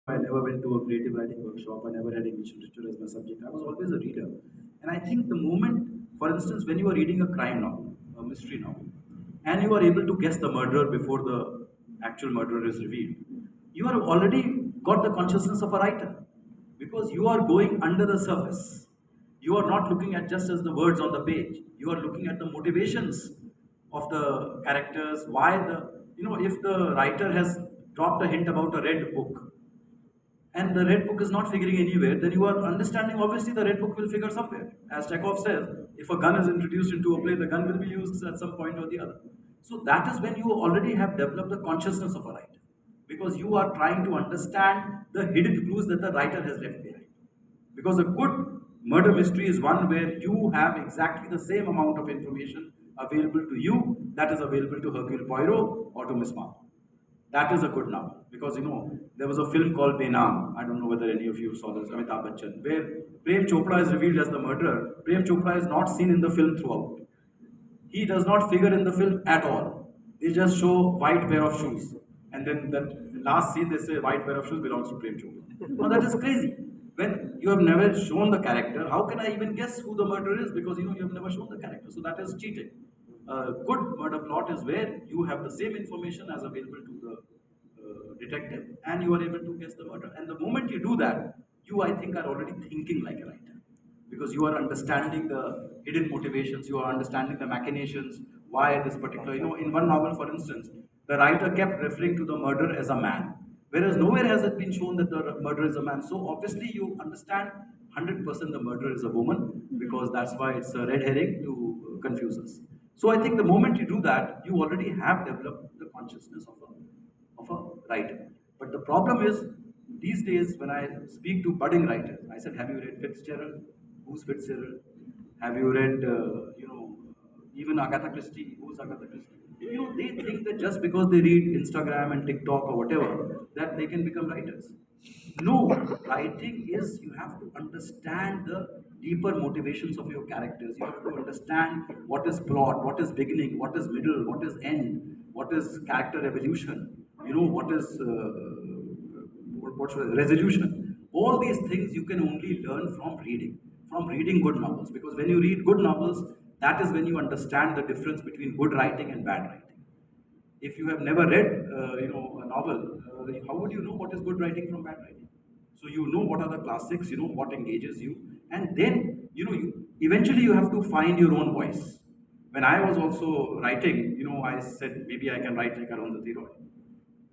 I never went to a creative writing workshop. I never had English literature as my subject. I was always a reader. And I think the moment, for instance, when you are reading a crime novel, a mystery novel, and you are able to guess the murderer before the actual murderer is revealed, you have already got the consciousness of a writer because you are going under the surface. You are not looking at just as the words on the page. You are looking at the motivations of the characters, why if the writer has dropped a hint about a red book, and the red book is not figuring anywhere, then you are understanding obviously the red book will figure somewhere. As Chekhov says, if a gun is introduced into a play, the gun will be used at some point or the other. So that is when you already have developed the consciousness of a writer, because you are trying to understand the hidden clues that the writer has left behind. Because a good murder mystery is one where you have exactly the same amount of information available to you that is available to Hercule Poirot or to Miss Marple. That is a good novel because there was a film called Benam. I don't know whether any of you saw this. Amitabh Bachchan, where Prem Chopra is revealed as the murderer. Prem Chopra is not seen in the film throughout. He does not figure in the film at all. They just show white pair of shoes, and then that last scene they say white pair of shoes belongs to Prem Chopra. Now that is crazy. When you have never shown the character, how can I even guess who the murderer is? Because you have never shown the character. So that is cheating. A good murder plot is where you have the same information as available to the detective, and you are able to guess the murder. And the moment you do that, you, I think, are already thinking like a writer because you are understanding the hidden motivations, you are understanding the machinations, why this particular, in one novel, for instance, the writer kept referring to the murderer as a man, whereas nowhere has it been shown that the murderer is a man. So obviously, you understand 100% the murderer is a woman because that's why it's a red herring to confuse us. So I think the moment you do that, you already have developed the consciousness of a writer. But the problem is, these days when I speak to budding writers, I said, "Have you read Fitzgerald? Who's Fitzgerald? Have you read, even Agatha Christie? Who's Agatha Christie?" They think that just because they read Instagram and TikTok or whatever, that they can become writers. No, writing is you have to understand the deeper motivations of your characters. You have to understand what is plot, what is beginning, what is middle, what is end, what is character evolution. What is what's resolution. All these things you can only learn from reading good novels. Because when you read good novels, that is when you understand the difference between good writing and bad writing. If you have never read, a novel, how would you know what is good writing from bad writing? So you know what are the classics, what engages you, and then eventually you have to find your own voice. When I was also writing, I said maybe I can write like Arundhati Roy,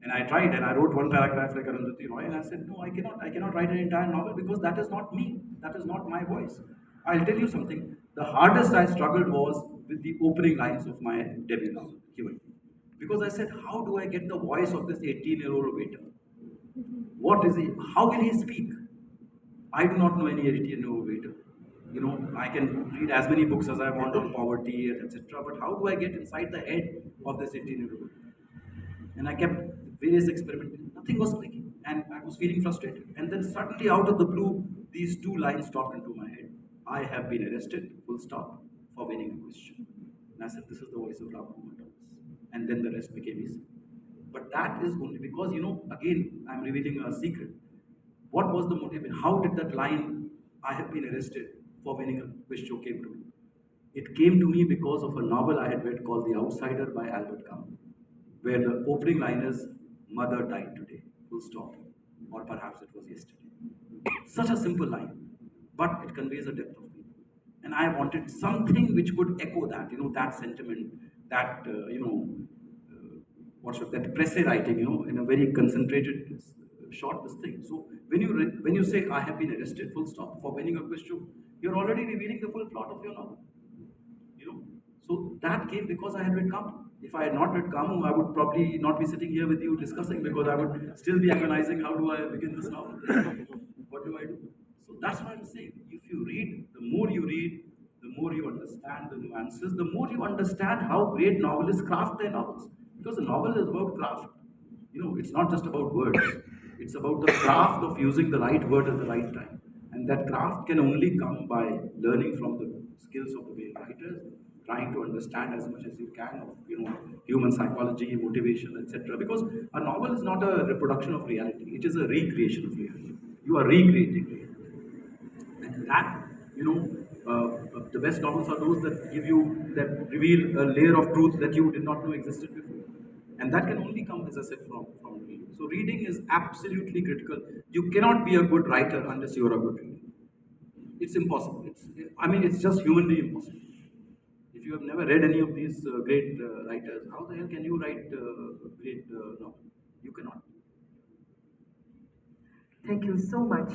and I tried and I wrote one paragraph like Arundhati Roy, and I said no, I cannot write an entire novel because that is not me, that is not my voice. I'll tell you something. The hardest I struggled was with the opening lines of my debut novel, Human. Because I said, how do I get the voice of this 18-year-old waiter? What is he? How will he speak? I do not know any 18-year-old waiter. I can read as many books as I want on poverty, etc. But how do I get inside the head of this 18-year-old? And I kept various experimenting. Nothing was clicking. And I was feeling frustrated. And then suddenly, out of the blue, these two lines dropped into my head. I have been arrested, full stop, for winning a question. And I said, this is the voice of Ram Kumar Thomas. And then the rest became easy. But that is only because, again, I'm revealing a secret. What was the motive? How did that line, I have been arrested for winning a quiz show, came to me? It came to me because of a novel I had read called The Outsider by Albert Camus, where the opening line is, Mother died today, full stop. Or perhaps it was yesterday. Such a simple line, but it conveys a depth of meaning. And I wanted something which could echo that, that sentiment, that, that presse writing, in a very concentrated, short this thing. So when you say I have been arrested, full stop, for winning a quiz show, you're already revealing the full plot of your novel. So that came because I had read Kamu. If I had not read Kamu, I would probably not be sitting here with you discussing because I would still be agonizing how do I begin this novel? What do I do? So that's what I'm saying. If you read, the more you understand the nuances, the more you understand how great novelists craft their novels. Because a novel is about craft. It's not just about words. It's about the craft of using the right word at the right time. And that craft can only come by learning from the skills of the great writers, trying to understand as much as you can of human psychology, motivation, etc. Because a novel is not a reproduction of reality; it is a recreation of reality. You are recreating reality, and that the best novels are those that give you that reveal a layer of truth that you did not know existed before, and that can only come, as I said, from reading. So reading is absolutely critical. You cannot be a good writer unless you are a good reader. It's impossible. It's just humanly impossible. If you have never read any of these great writers, how the hell can you write great novel? You cannot. Thank you so much